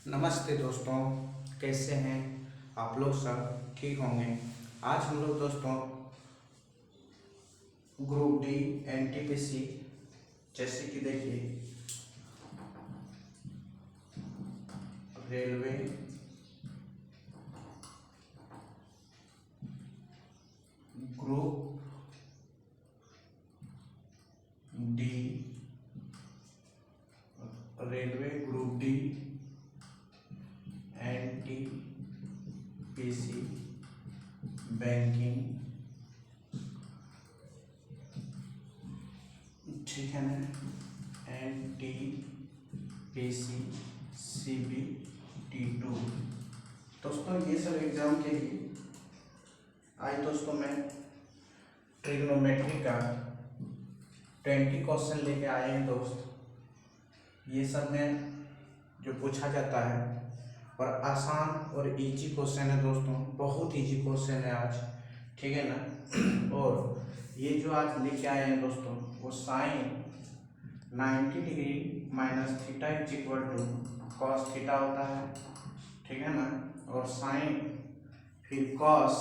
नमस्ते दोस्तों, कैसे हैं आप लोग? सब ठीक होंगे। आज हम लोग दोस्तों ग्रुप डी एनटीपीसी, जैसे कि देखिए railway group D, railway group D NTPC banking, ठीक है ना, एनटीपीसी CBT2। दोस्तों ये सब एग्जाम के लिए आज दोस्तों मैं ट्रिग्नोमेट्री का 20 क्वेश्चन लेके आए हैं दोस्त। ये सब में जो पूछा जाता है और आसान और इजी क्वेश्चन है दोस्तों, बहुत इजी क्वेश्चन है आज, ठीक है ना। और ये जो आज लेके आए हैं दोस्तों वो sine 90 degree minus theta is equal to cos theta होता है, ठीक है ना। और साइन फिर cos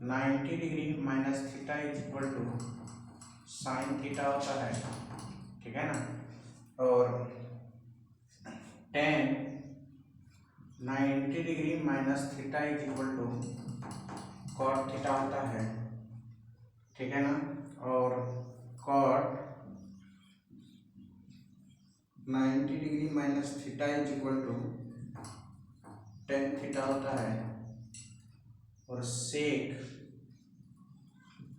90 degree minus theta is equal to sine theta होता है, ठीक है ना। और tan 90 degree minus theta is equal to cot theta होता है, ठीक है ना। और cot 90 degree minus theta is equal to tan theta होता है। और sec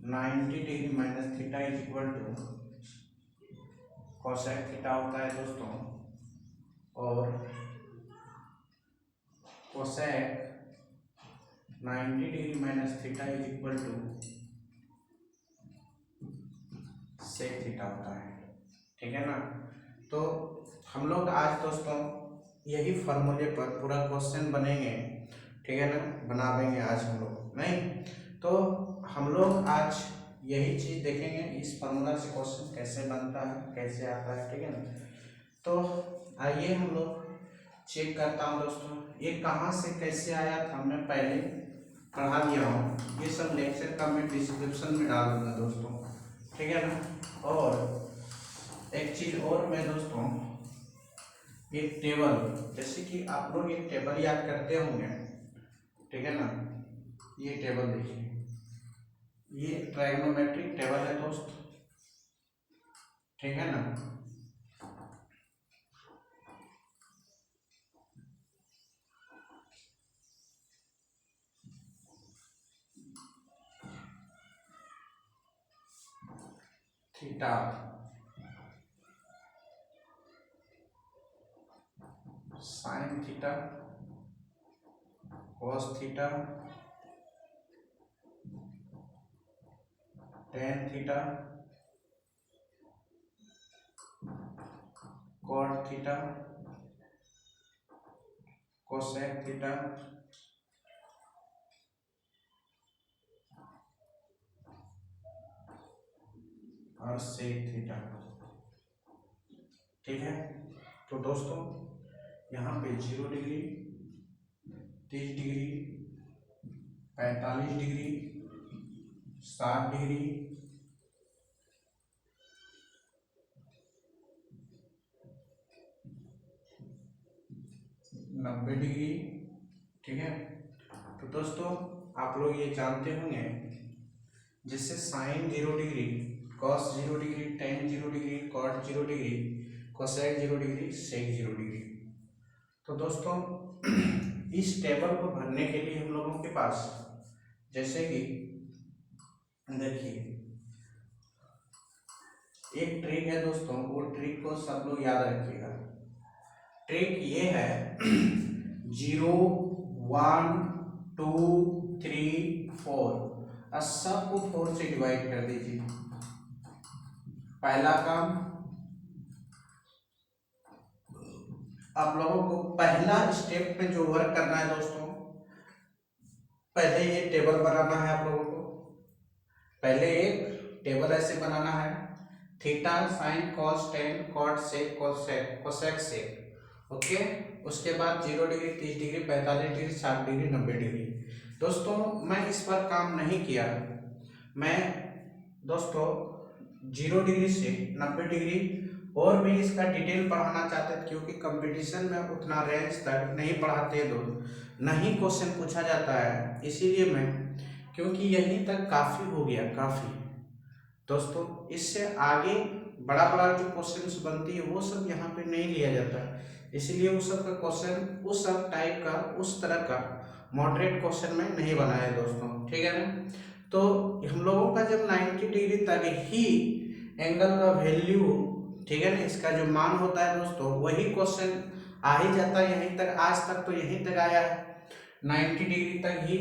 90 degree minus theta is equal to cosec theta होता है दोस्तों। और cosec 90 degree minus theta is equal to sec theta होता है, ठीक है ना। तो हम लोग आज दोस्तों यही फॉर्मूले पर पूरा क्वेश्चन बनेंगे, ठीक है ना, बना देंगे आज हम लोग। नहीं तो हम लोग आज यही चीज देखेंगे, इस फॉर्मूला से क्वेश्चन कैसे बनता है, कैसे आता है, ठीक है ना। तो आइए हम लोग चेक करता हूँ दोस्तों, ये कहाँ से कैसे आया था मैं पहले पढ़ा दिया हूँ। ये सब लेक्चर का मैं डिस्क्रिप्शन में डाल दूंगा दोस्तों, ठीक है ना। और एक चीज और मैं दोस्तों, एक टेबल, जैसे कि आप लोग एक टेबल याद करते होंगे, ठीक है ना। ये टेबल देखिए, ये ट्राइगोनोमेट्रिक टेबल है दोस्त, ठीक है ना। Theta sine theta cos theta tan theta cot theta cosec theta और सेक थीटा, ठीक है। तो दोस्तों यहाँ पे 0 degree, 30 degree, 45 degree, 60 degree, 90 degree, ठीक है। तो दोस्तों आप लोग ये जानते होंगे, जैसे sine 0 degree, cos 0 degree, tan 0 degree, cot 0 degree, cosec 0 degree, sec 0 degree. तो दोस्तों इस टेबल को भरने के लिए हम लोगों के पास, जैसे कि देखिए एक ट्रिक है दोस्तों, वो ट्रिक को सब लोग याद रखिएगा। ट्रिक ये है 0 1 2 3 4, सबको 4 से डिवाइड कर दीजिए। पहला काम आप लोगों को पहला स्टेप पे जो वर्क करना है दोस्तों, पहले ये टेबल बनाना है। आप लोगों को पहले एक टेबल ऐसे बनाना है, theta sine cos tan cot sec cosec sec. Okay. उसके बाद 0 degree, 30 degree, 45 degree, 60 degree, 90 degree. दोस्तों मैं इस पर काम नहीं किया, मैं दोस्तों 0 डिग्री से 90 डिग्री और भी इसका डिटेल पढ़ाना चाहते थे, क्योंकि कंपटीशन में उतना रेंज तक नहीं पढ़ाते दोस्त, नहीं क्वेश्चन पूछा जाता है, इसीलिए मैं, क्योंकि यहीं तक काफ़ी हो गया, काफ़ी दोस्तों। इससे आगे बड़ा बड़ा जो क्वेश्चन बनती है वो सब यहाँ पे नहीं लिया जाता, इसीलिए उस सब का क्वेश्चन, उस सब टाइप का, उस तरह का मॉडरेट क्वेश्चन में नहीं बनाया दोस्तों, ठीक है ना। तो हम लोगों का जब 90 डिग्री तक ही एंगल का वैल्यू, ठीक है ना, इसका जो मान होता है दोस्तों, वही क्वेश्चन आ ही जाता है यहीं तक। आज तक तो यहीं तक आया है, 90 डिग्री तक ही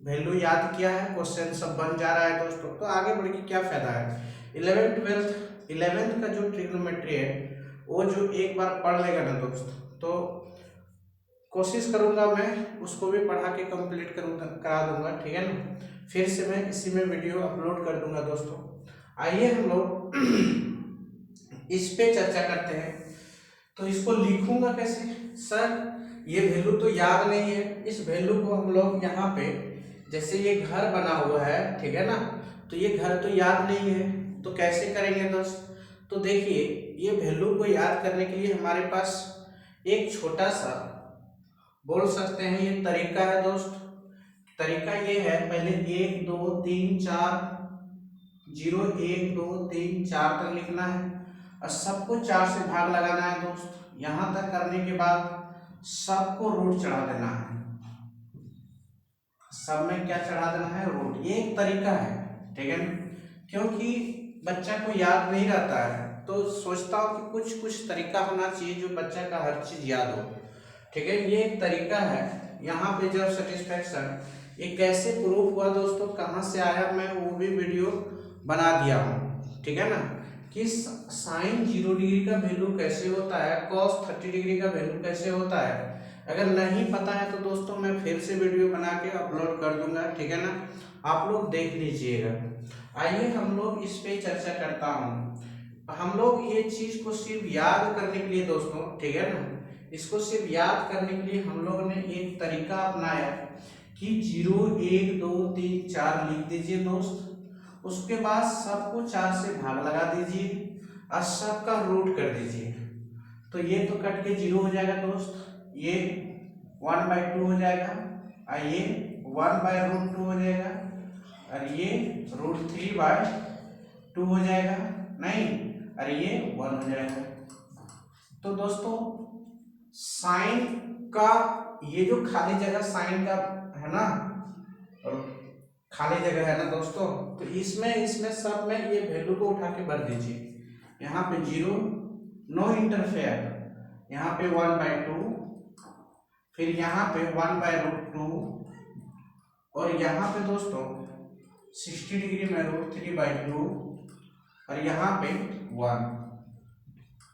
वैल्यू याद किया है, क्वेश्चन सब बन जा रहा है दोस्तों, तो आगे बढ़ के क्या फायदा है। 11th का जो ट्रिग्नोमेट्री है वो जो एक बार पढ़ लेगा ना दोस्त, तो कोशिश करूंगा मैं उसको भी पढ़ा के कंप्लीट करा दूंगा, ठीक है ना। फिर से मैं इसी में वीडियो अपलोड कर दूंगा दोस्तों। आइए हम लोग इस पे चर्चा करते हैं। तो इसको लिखूंगा कैसे सर, ये वैल्यू तो याद नहीं है, इस वैल्यू को हम लोग यहाँ पे, जैसे ये घर बना हुआ है, ठीक है ना, तो ये घर तो याद नहीं है, तो कैसे करेंगे दोस्त। तो देखिए, ये वैल्यू को याद करने के लिए हमारे पास एक छोटा सा, बोल सकते हैं ये तरीका है दोस्त। तरीका ये है, पहले 1 2 3 4, 0 1 2 3 4 तक लिखना है और सबको 4 से भाग लगाना है दोस्त। यहां तक करने के बाद सबको रूट चढ़ा देना है, सब में क्या चढ़ा देना है, रूट। ये एक तरीका है, ठीक है ना, क्योंकि बच्चा को याद नहीं रहता है, तो सोचता हूँ कि कुछ कुछ तरीका होना चाहिए जो बच्चा का हर चीज याद हो, ठीक है। ये एक तरीका है। यहाँ पे जब सेटिस्फैक्शन, ये कैसे प्रूफ हुआ दोस्तों, कहाँ से आया, मैं वो भी वीडियो बना दिया हूँ, ठीक है ना, कि साइन 0 डिग्री का वैल्यू कैसे होता है, कॉस 30 डिग्री का वैल्यू कैसे होता है। अगर नहीं पता है तो दोस्तों मैं फिर से वीडियो बना के अपलोड कर दूंगा, ठीक है ना, आप लोग देख लीजिएगा। आइए हम लोग इस पे चर्चा करता हूँ। हम लोग ये चीज को सिर्फ याद करने के लिए दोस्तों, ठीक है ना, इसको सिर्फ याद करने के लिए हम लोग ने एक तरीका अपनाया कि 0 1 2 3 4 लिख दीजिए दोस्त, उसके बाद सबको 4 से भाग लगा दीजिए और सबका रूट कर दीजिए। तो ये तो कट के 0 हो जाएगा दोस्त, ये 1/2 हो जाएगा और ये 1/√2 हो जाएगा और ये √3/2 हो जाएगा, नहीं, और ये 1 हो जाएगा। तो दोस्तों साइन का ये जो खाली जगह साइन का है ना, और खाली जगह है ना दोस्तों, तो इसमें सब में ये वैल्यू को उठा के भर दीजिए। यहाँ पे 0, नो इंटरफेयर, यहाँ पे 1/2, फिर यहाँ पे 1/√2 और यहाँ पे दोस्तों 60 डिग्री में √3/2 और यहाँ पे 1,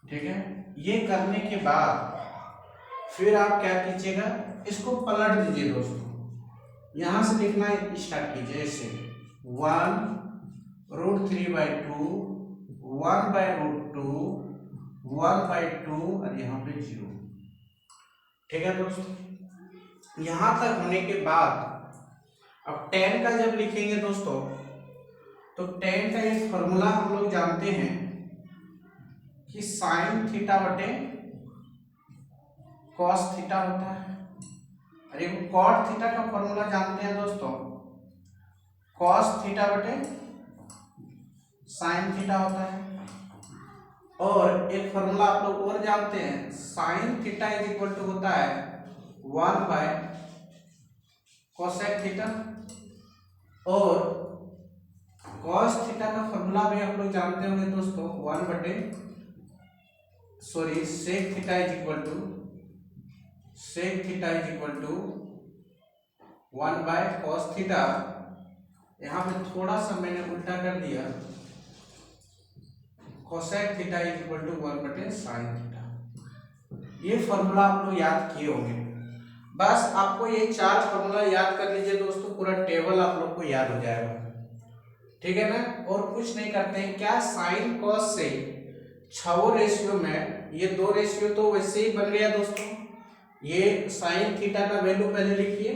ठीक है। ये करने के बाद फिर आप क्या कीजिएगा, इसको पलट दीजिए दोस्तों, यहां से लिखना स्टार्ट कीजिए, ऐसे 1√3/2, 1/√2, 1/2 और यहाँ पे 0, ठीक है दोस्तों। यहां तक होने के बाद अब tan का जब लिखेंगे दोस्तों, तो tan का एक फॉर्मूला हम लोग जानते हैं कि साइन थीटा बटे कॉस थीटा होता है। अरे कॉट थीटा का फॉर्मूला जानते हैं दोस्तों, कॉस थीटा बटे साइन थीटा होता है। और एक फॉर्मूला आप लोग और जानते हैं, sine theta is equal to होता है 1/कोसेक थीटा, और कॉस थीटा का फॉर्मूला भी आप लोग जानते होंगे दोस्तों, sec theta is equal to 1/cos theta. यहाँ पे थोड़ा सा मैंने उल्टा कर दिया, cosec theta is equal to 1/sin theta. ये फॉर्मूला आप लोग याद किए होंगे, बस आपको ये 4 फॉर्मूला याद कर लीजिए दोस्तों, पूरा टेबल आप लोग को याद हो जाएगा, ठीक है ना। और कुछ नहीं करते हैं, क्या साइन कॉस से छवो रेशियो में ये दो रेशियो तो वैसे ही बन गया दोस्तों। ये साइन थीटा का वैल्यू पहले लिखिए।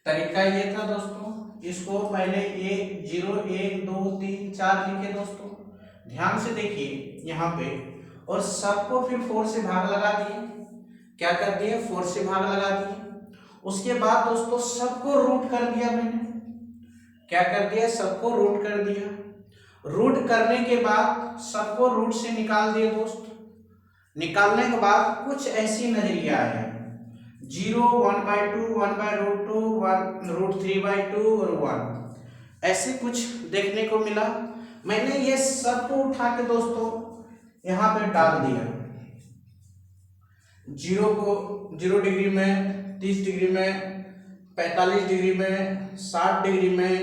तरीका ये था दोस्तों, इसको पहले 1 0 1 2 3 4 लिखे दोस्तों, ध्यान से देखिए यहाँ पे, और सबको फिर 4 से भाग लगा दिए। क्या कर दिए? 4 से भाग लगा दिए। उसके बाद दोस्तों सबको रूट कर दिया मैंने। क्या कर दिया? सबको रूट कर दिया। रूट करने के बाद सबको रूट से निकाल दिए दोस्त। निकालने के बाद कुछ ऐसी नजरिया है, 0 1/2 1/√2 1√3/2 और 1, ऐसे कुछ देखने को मिला। मैंने ये सबको उठा के दोस्तों यहाँ पे डाल दिया। 0 को 0 डिग्री में, 30 डिग्री में, 45 डिग्री में, 60 डिग्री में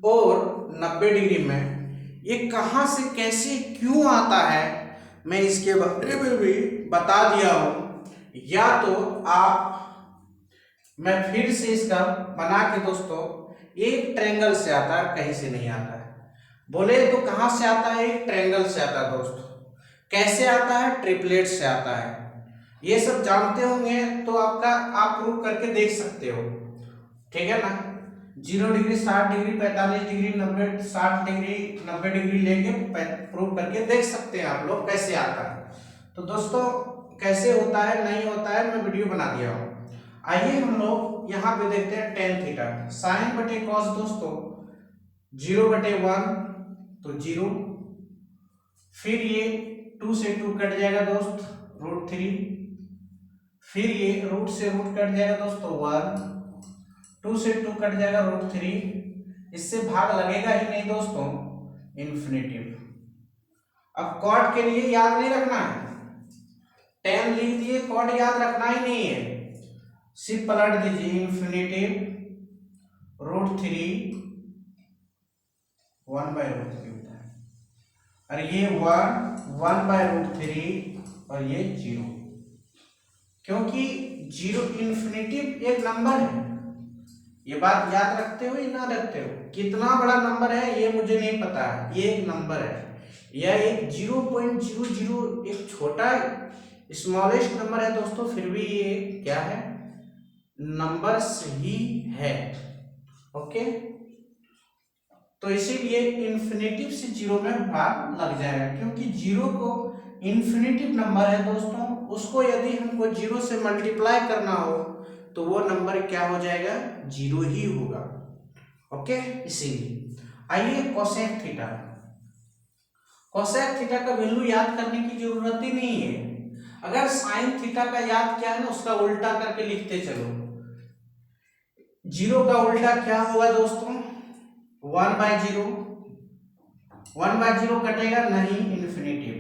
और 90 डिग्री में। ये कहाँ से कैसे क्यों आता है मैं इसके बारे में भी बता दिया हूँ। या तो मैं फिर से इसका बना के दोस्तों, एक ट्रायंगल से आता है, कहीं से नहीं आता है। बोले तो कहाँ से आता है? एक ट्रायंगल से आता है दोस्तों। कैसे आता है? ट्रिपलेट से आता है। ये सब जानते होंगे तो आप प्रूव करके देख सकते हो, ठीक है ना। 0 degree 60 degree 45 degree 90 60 degree 90 degree लेके प्रूव करके देख सकते हैं आप लोग कैसे आता है। तो दोस्तों कैसे होता है नहीं होता है मैं वीडियो बना दिया हूँ। आइए हम लोग यहाँ पे देखते हैं टेन थीटा। साइन बटे कॉस दोस्तों 0/1 तो 0, फिर ये 2 से 2 कट जाएगा दोस्त √3, फिर ये रूट से रूट कट जाएगा दोस्तों 1, 2 से 2 कट जाएगा √3, इससे भाग लगेगा ही नहीं दोस्तों, इन्फिनिटिव। अब कॉट के लिए याद नहीं रखना है, टेन लिख दिए, कॉट याद रखना ही नहीं है, सिर्फ पलट दीजिए इन्फिनिटिव √3 1/√3 होता है, और ये 1/√3 और ये 0, क्योंकि 0 इन्फिनिटिव एक नंबर है। ये बात याद रखते हो या ना रखते हो? कितना बड़ा नंबर है ये मुझे नहीं पता है, ये एक नंबर है। यह एक 0.00 एक छोटा स्मॉलेस्ट नंबर है दोस्तों, फिर भी ये क्या है? नंबर सही है। ओके, तो इसीलिए इन्फिनिटिव से 0 में भाग लग जाएगा, क्योंकि 0 को इन्फिनिटिव नंबर है दोस्तों, उसको यदि हमको 0 से मल्टीप्लाई करना हो तो वो नंबर क्या हो जाएगा? 0 ही होगा। ओके, इसीलिए आइए कोसेक थीटा। कोसेक थीटा का वैल्यू याद करने की जरूरत ही नहीं है। अगर साइन थीटा का याद क्या है ना, उसका उल्टा करके लिखते चलो। 0 का उल्टा क्या होगा दोस्तों? 1/0। 1/0 कटेगा नहीं, इन्फिनिटिव।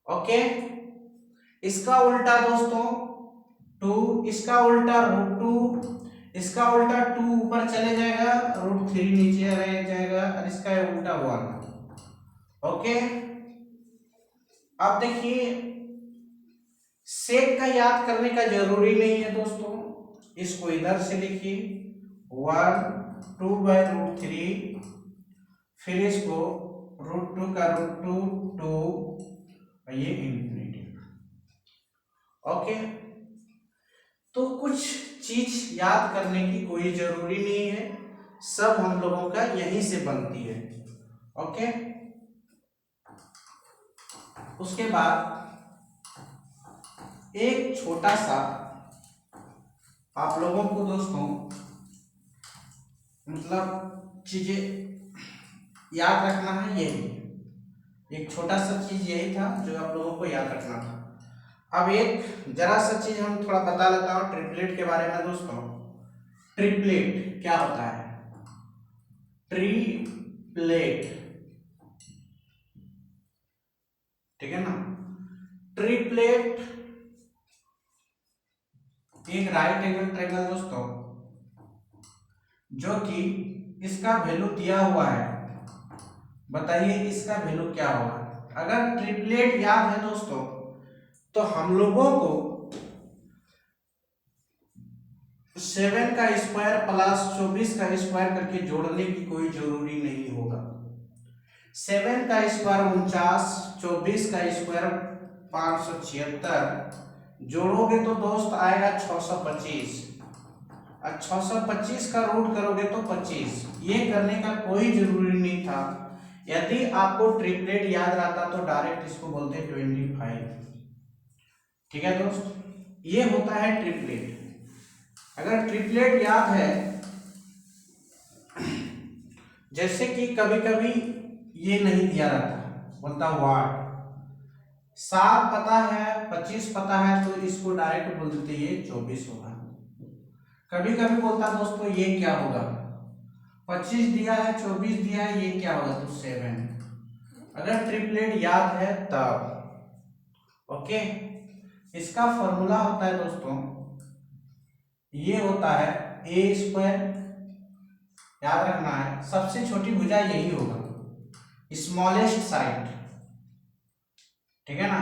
ओके, इसका उल्टा दोस्तों 2, इसका उल्टा √2, इसका उल्टा 2 ऊपर चले जाएगा, √3 नीचे रह जाएगा, और इसका उल्टा 1। ओके, अब देखिए सेक का याद करने का जरूरी नहीं है दोस्तों, इसको इधर से लिखिए 1 2/√3, फिर इसको √2 का √2 2, और ये इन्फिनिटिव। ओके, तो कुछ चीज याद करने की कोई जरूरी नहीं है, सब हम लोगों का यहीं से बनती है। ओके, उसके बाद एक छोटा सा आप लोगों को दोस्तों मतलब चीजें याद रखना है, यही एक छोटा सा चीज यही था जो आप लोगों को याद रखना था। अब एक जरा सा चीज हम थोड़ा बता लेता हूँ ट्रिपलेट के बारे में दोस्तों। ट्रिपलेट क्या होता है? ट्रिपलेट, ठीक है ना। ट्रिपलेट एक राइट एंगल ट्रायंगल दोस्तों, जो कि इसका वैल्यू दिया हुआ है। बताइए इसका वैल्यू क्या होगा? अगर ट्रिपलेट याद है दोस्तों तो हम लोगों को 7 का स्क्वायर प्लस 24 का स्क्वायर करके जोड़ने की कोई जरूरी नहीं होगा। 7 का स्क्वायर 49, 24 का स्क्वायर 576, जोड़ोगे तो दोस्त आएगा 625। और 625 का रूट करोगे तो 25। ये करने का कोई जरूरी नहीं था। यदि आपको ट्रिपलेट याद रहता तो डायरेक्ट इसको बोलते 25। ठीक है दोस्त, ये होता है ट्रिपलेट। अगर ट्रिपलेट याद है, जैसे कि कभी कभी ये नहीं दिया रहता, बोलता वाट, 7 पता है 25 पता है तो इसको डायरेक्ट बोल देते ये 24 होगा। कभी कभी बोलता दोस्तों ये क्या होगा, 25 दिया है 24 दिया है, ये क्या होगा तो 7। अगर ट्रिपलेट याद है तब। ओके, इसका फॉर्मूला होता है दोस्तों, ये होता है ए स्क्वायर, याद रखना है सबसे छोटी भुजा यही होगा, स्मॉलेस्ट साइड। ठीक है ना।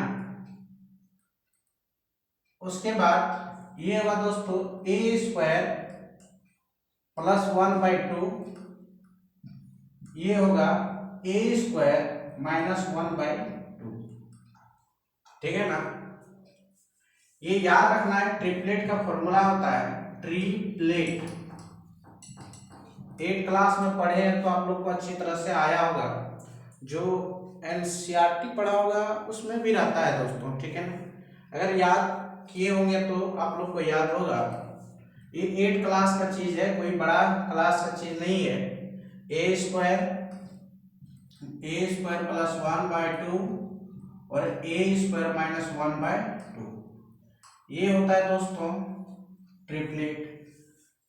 उसके बाद ये होगा दोस्तों ए स्क्वायर प्लस 1/2, ये होगा ए स्क्वायर माइनस 1/2। ठीक है ना। ये याद रखना है, ट्रिपलेट का फॉर्मूला होता है ट्रिपलेट। 8 क्लास में पढ़े हैं तो आप लोग को अच्छी तरह से आया होगा, जो एनसीईआरटी पढ़ा होगा उसमें भी रहता है दोस्तों। ठीक है ना। अगर याद किए होंगे तो आप लोग को याद होगा। ये 8 क्लास का चीज है, कोई बड़ा क्लास का चीज नहीं है। ए स्क्वायर प्लस 1/2 और ए स्क्वायर माइनस 1/2, ये होता है दोस्तों ट्रिपलेट।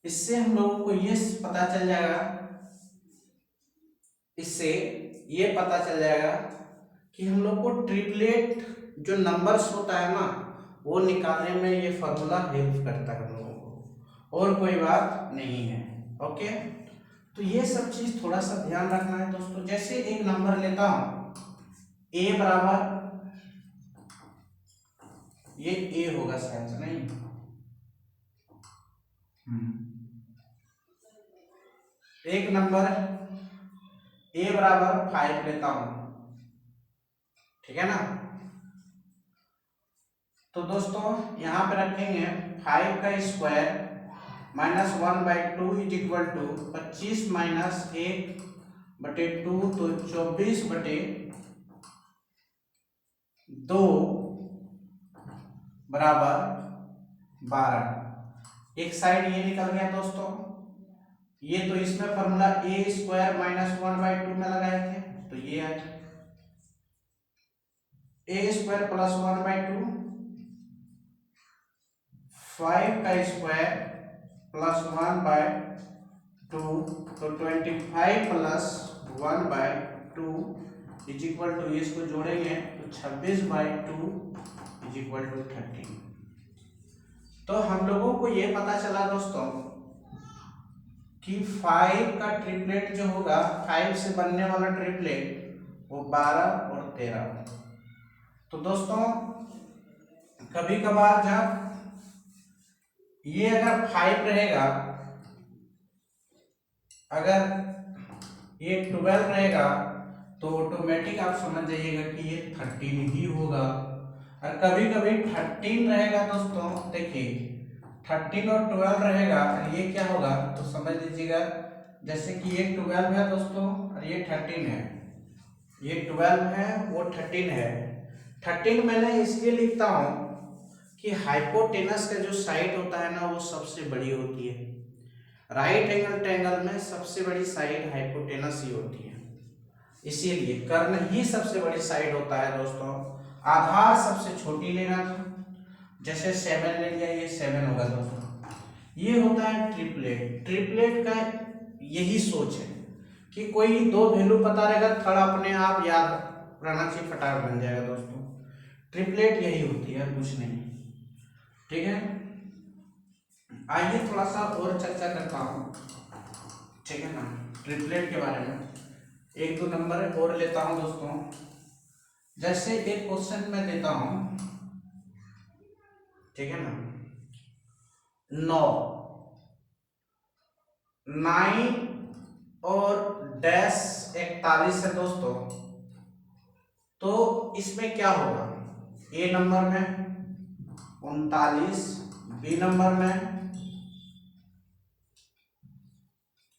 इससे हम लोगों को ये पता चल जाएगा, इससे ये पता चल जाएगा कि हम लोग को ट्रिपलेट जो नंबर्स होता है ना, वो निकालने में ये फॉर्मूला हेल्प करता है हम लोगों को, और कोई बात नहीं है। ओके, तो ये सब चीज थोड़ा सा ध्यान रखना है दोस्तों। जैसे एक नंबर लेता हूं, ए बराबर, ये ए होगा शायद से नहीं, एक नंबर ए बराबर 5 लेता हूं। ठीक है ना। तो दोस्तों यहां पे रखेंगे 5 का square minus 1/2 is equal to 25 minus 1/2, तो 24/2 बराबर 12। एक साइड ये निकल गया दोस्तों, ये तो इसमें फॉर्मूला ए स्क्वायर माइनस 1/2 में लगाए थे, तो ये है ए स्क्वायर प्लस 1/2, 5 का स्क्वायर प्लस 1/2, तो 25 प्लस 1/2 इज इक्वल टू, इसको जोड़ेंगे तो 26/2 इज इक्वल टू 13। तो हम लोगों को ये पता चला दोस्तों कि 5 का ट्रिपलेट जो होगा, 5 से बनने वाला ट्रिपलेट वो 12 और 13। तो दोस्तों कभी कभार जब ये अगर 5 रहेगा, अगर ये 12 रहेगा, तो ऑटोमेटिक आप समझ जाइएगा कि ये 13 ही होगा। और कभी कभी 13 रहेगा दोस्तों, देखिए 13 और 12 रहेगा, और ये क्या होगा तो समझ लीजिएगा, जैसे कि ये 12 है दोस्तों और ये 13 है, ये 12 है वो 13 है। 13 मैंने इसलिए लिखता हूं कि हाइपोटेनस का जो साइड होता है ना, वो सबसे बड़ी होती है। राइट एंगल ट्रायंगल में सबसे बड़ी साइड हाइपोटेनस ही होती है, इसीलिए कर्ण ही सबसे बड़ी साइड होता है दोस्तों। आधार सबसे छोटी लेना था, जैसे 7 ले लिया, ये 7 होगा दोस्तों। ये होता है ट्रिपलेट। ट्रिपलेट का यही सोच है कि कोई 2 वैल्यू पता रहेगा, थर्ड अपने आप याद रहना चाहिए, फटाफट बन जाएगा दोस्तों। ट्रिपलेट यही होती है, कुछ नहीं। ठीक है, आइए थोड़ा सा और चर्चा करता हूँ। ठीक है ना, ट्रिपलेट के बारे में 1-2 नंबर और लेता हूँ दोस्तों। जैसे एक क्वेश्चन में देता हूँ, ठीक है ना, 9 9 और डैश 41 है दोस्तों। तो इसमें क्या होगा, ए नंबर में 39, बी नंबर में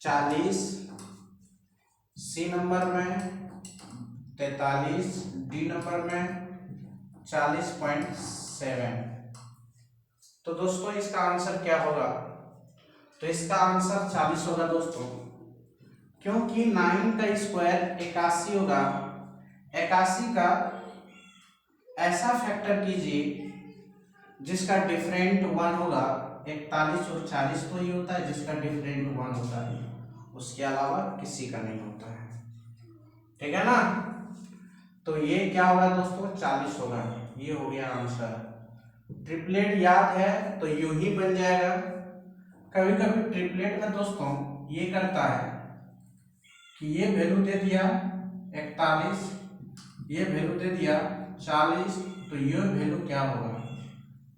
40, सी नंबर में 43, डी नंबर में 40.7। तो दोस्तों इसका आंसर क्या होगा, तो इसका आंसर 40 होगा दोस्तों, क्योंकि 9 का स्क्वायर 81 होगा। 81 का ऐसा फैक्टर कीजिए जिसका डिफरेंट 1 होगा। 41 और 40 तो ये होता है जिसका डिफरेंट 1 होता है, उसके अलावा किसी का नहीं होता है, ठीक है ना। तो ये क्या होगा दोस्तों, 40 होगा। ये हो गया आंसर। ट्रिपलेट याद है तो यूं ही बन जाएगा। कभी कभी ट्रिपलेट में दोस्तों ये करता है कि ये वैल्यू दे दिया 41, ये वैल्यू दे दिया 40, तो ये वैल्यू क्या होगा,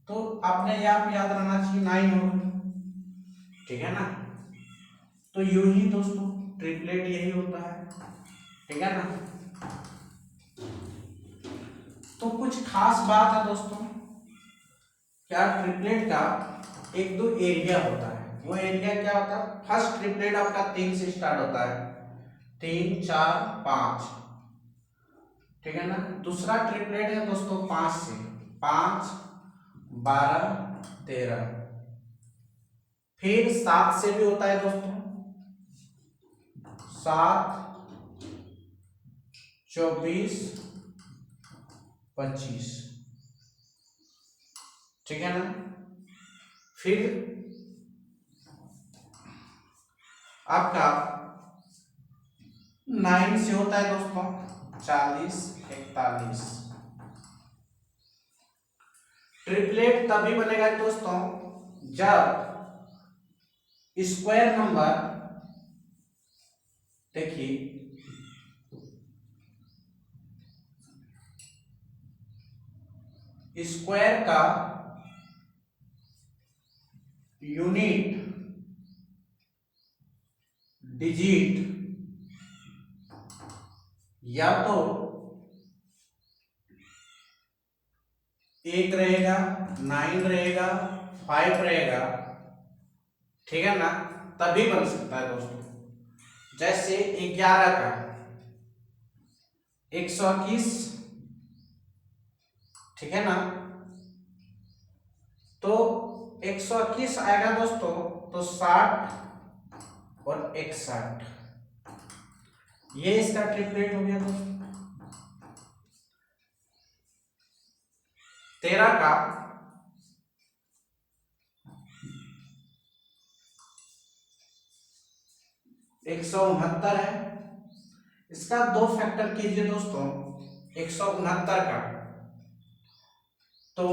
तो अपने आप याद रहना चाहिए 9 होगा, ठीक है ना। तो यूं ही दोस्तों ट्रिपलेट यही होता है, ठीक है ना। तो कुछ खास बात है दोस्तों, क्या ट्रिपलेट का एक दो एरिया होता है। वो एरिया क्या होता है, फर्स्ट ट्रिपलेट आपका 3 से स्टार्ट होता है, 3 4 5, ठीक है ना। दूसरा ट्रिपलेट है दोस्तों 5 से, 5 12 13। फिर 7 से भी होता है दोस्तों, 7 24 25, ठीक है ना। फिर आपका 9 से होता है दोस्तों 40 41। ट्रिपलेट तभी बनेगा दोस्तों जब स्क्वायर नंबर, देखिए स्क्वायर का यूनिट डिजिट या तो 1 रहेगा, 9 रहेगा, 5 रहेगा, ठीक है ना, तभी बन सकता है दोस्तों। जैसे 11 का 121, ठीक है ना। तो 121 आएगा दोस्तों, तो 60 और 61, ये इसका ट्रिपलेट हो गया दोस्तों। 13 का 169 है, इसका 2 फैक्टर कीजिए दोस्तों 169 का। तो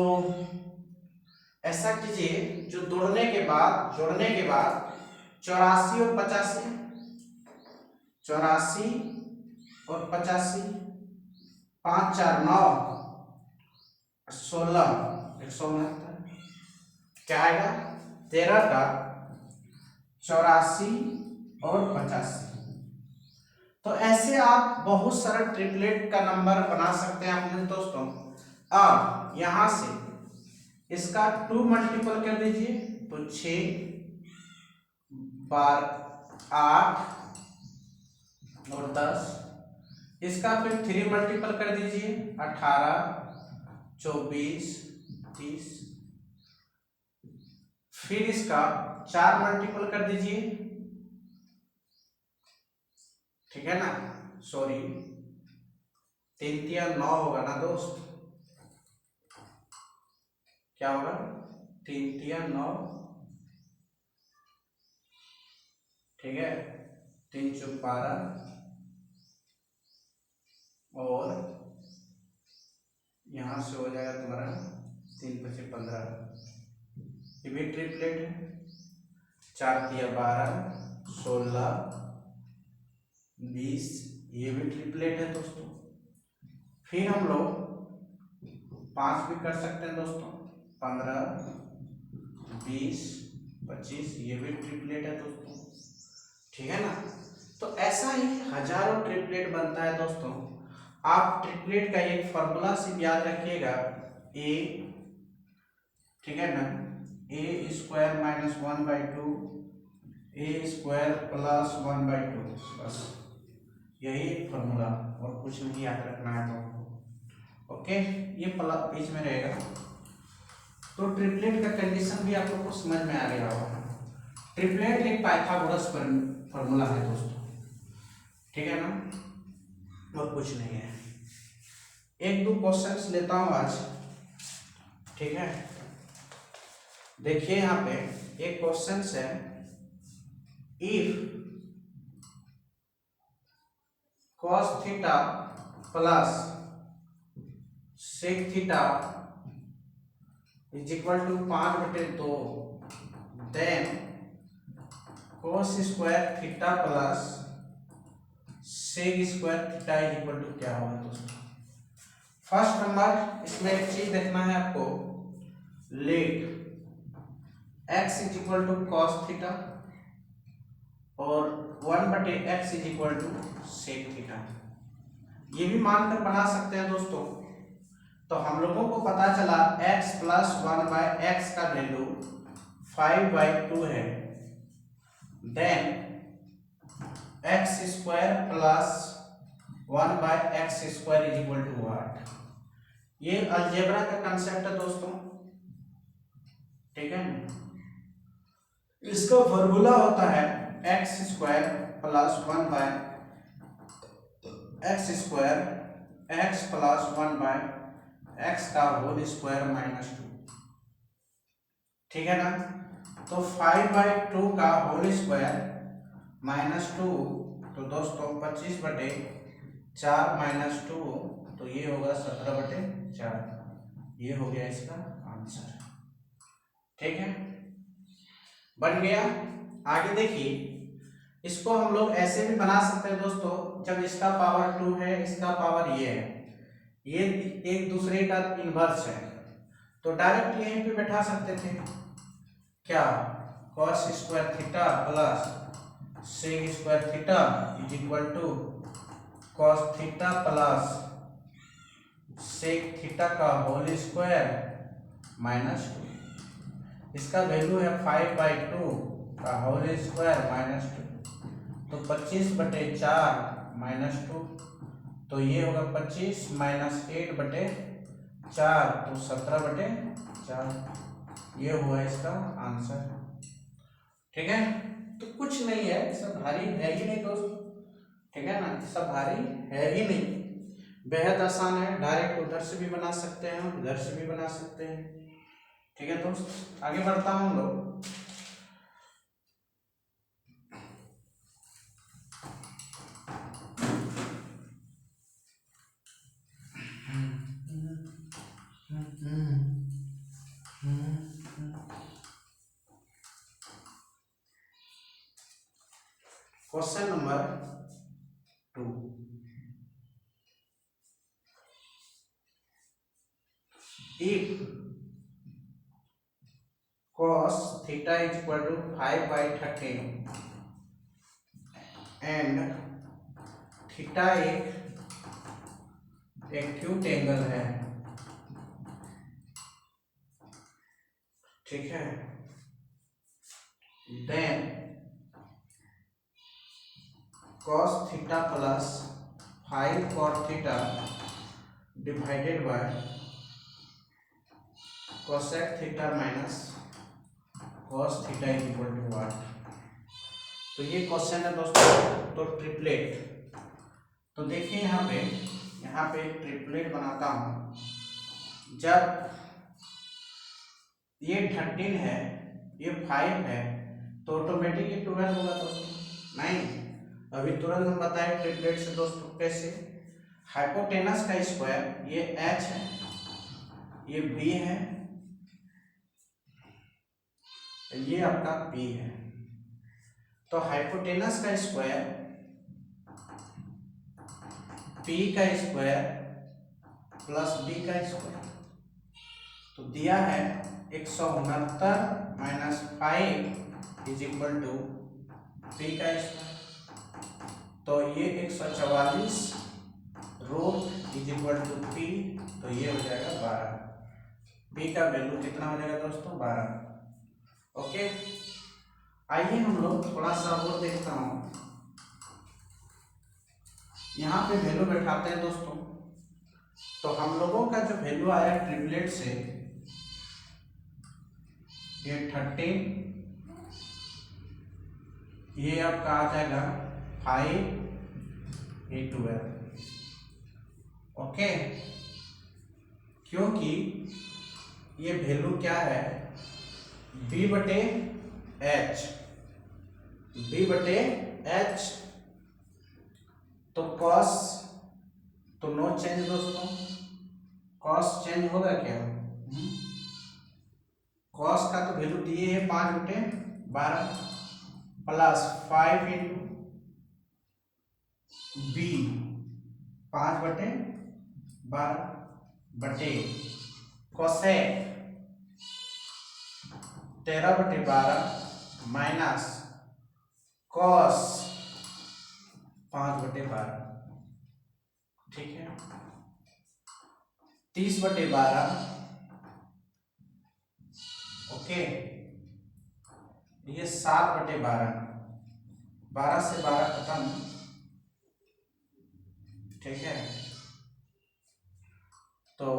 ऐसा कीजिए, जो जोड़ने के बाद 84 और 85, 84 और 85, 5 4 9 16, 169 क्या आएगा, 13 का 84 और 85। तो ऐसे आप बहुत सारे ट्रिपलेट का नंबर बना सकते हैं अपने दोस्तों। अब यहां से इसका 2 मल्टीपल कर दीजिए, तो 6 12 8 और 10। इसका फिर 3 मल्टीपल कर दीजिए, 18 24 30। फिर इसका 4 मल्टीपल कर दीजिए, ठीक है ना, सॉरी 3 3 9 होगा ना दोस्त, क्या होगा 3 3 9, ठीक है, 3 4 12 और यहां से हो जाएगा तुम्हारा 3 5 15, ये भी ट्रिपलेट है। 4 3 12 16 20, ये भी ट्रिपलेट है दोस्तों। फिर हम लोग 5 भी कर सकते हैं दोस्तों, 15 20 25, ये भी ट्रिपलेट है दोस्तों, ठीक है ना। तो ऐसा ही हजारों ट्रिपलेट बनता है दोस्तों। आप ट्रिपलेट का एक फॉर्मूला सिर्फ याद रखिएगा, ए, ठीक है ना, ए स्क्वायर माइनस 1/2 ए स्क्वायर प्लस 1/2, बस यही फॉर्मूला, और कुछ नहीं याद रखना है तो ओके। ये प्लस बीच में रहेगा। तो ट्रिपलेट का कंडीशन भी आप लोग को समझ में आ गया होगा। ट्रिपलेट एक पाइथागोरस फॉर्मूला है दोस्तों, ठीक है ना, और कुछ नहीं है। एक दो क्वेश्चंस लेता हूं आज, ठीक है। देखिए यहाँ पे एक क्वेश्चन है, if cos theta plus sec theta is equal to 5/2, then cos square theta plus sec square theta is equal to क्या होगा दोस्तों। फर्स्ट नंबर इसमें एक चीज देखना है आपको, let x is equal to cos theta और 1/x is equal to sec theta. ये भी मानकर बना सकते हैं दोस्तों। तो हम लोगों को पता चला x प्लस 1/x का वैल्यू 5/2 है, then x square plus 1/x square is equal to what. ये अलजेब्रा का कंसेप्ट है दोस्तों, ठीक है। इसका फॉर्मूला होता है x square plus 1/x square x plus 1/x का होल स्क्वायर माइनस 2, ठीक है ना। तो 5/2 का होल स्क्वायर माइनस 2, तो दोस्तों 25/4 माइनस 2, तो ये होगा 17/4। ये हो गया इसका आंसर, ठीक है, बन गया। आगे देखिए, इसको हम लोग ऐसे भी बना सकते हैं दोस्तों, जब इसका पावर 2 है, इसका पावर ये है, ये एक दूसरे का इनवर्स है, तो डायरेक्ट यहीं पे बैठा सकते थे, क्या, cos square theta plus sec square theta is equal to cos theta plus sec theta का होल स्क्वायर माइनस 2। इसका वैल्यू है 5/2 का होल स्क्वायर माइनस 2, तो 25/4 माइनस 2, तो ये होगा 25 माइनस 8/4, तो 17/4। ये हुआ इसका आंसर, ठीक है। तो कुछ नहीं है, सब भारी है ही नहीं दोस्तों, ठीक है ना, सब भारी है ही नहीं, बेहद आसान है। डायरेक्ट उधर से भी बना सकते हैं, उधर से भी बना सकते हैं, ठीक है दोस्त। आगे बढ़ता हूं हम लोग। Question number 2, if cos theta is equal to 5/13 and theta एक एक्यूट एंगल है, ठीक है, देन cos theta plus 5 cot theta divided by cosec theta minus cos theta is equal to what. तो ये क्वेश्चन है दोस्तों। तो ट्रिपलेट, तो देखिए यहाँ पे ट्रिपलेट बनाता हूँ। जब ये 13 है, ये 5 है, तो ऑटोमेटिक ये 12 होगा दोस्तों। नहीं, अभी तुरंत हम बताएं ट्रिपलेट से दोस्तों कैसे। हाइपोटेनस का स्क्वायर, ये h है, ये b है, ये आपका p है। तो हाइपोटेनस का स्क्वायर p का स्क्वायर प्लस b का स्क्वायर, तो दिया है 169 minus 5 is equal to p का स्क्वायर। तो ये 144 root is equal to P, तो ये हो जाएगा 12। पी का वैल्यू कितना हो जाएगा दोस्तों? 12। ओके, आइए हम लोग थोड़ा सा और देखता हूँ। यहाँ पे वैल्यू बैठाते हैं दोस्तों। तो हम लोगों का जो वैल्यू आया ट्रिपलेट से, ये 13, ये आपका आ जाएगा 5, ये 12। ओके, क्योंकि ये वैल्यू क्या है? b बटे h, b बटे h। तो कॉस, तो नो चेंज दोस्तों, कॉस चेंज होगा क्या? कॉस का तो वैल्यू दिए है 5/12 प्लस 5 इंटू बी 5/12 बटे कोसेक 13/12 माइनस कॉस 5/12। ठीक है, 30/12। ओके, ये 7/12, 12 से 12 खत्म। ठीक है, तो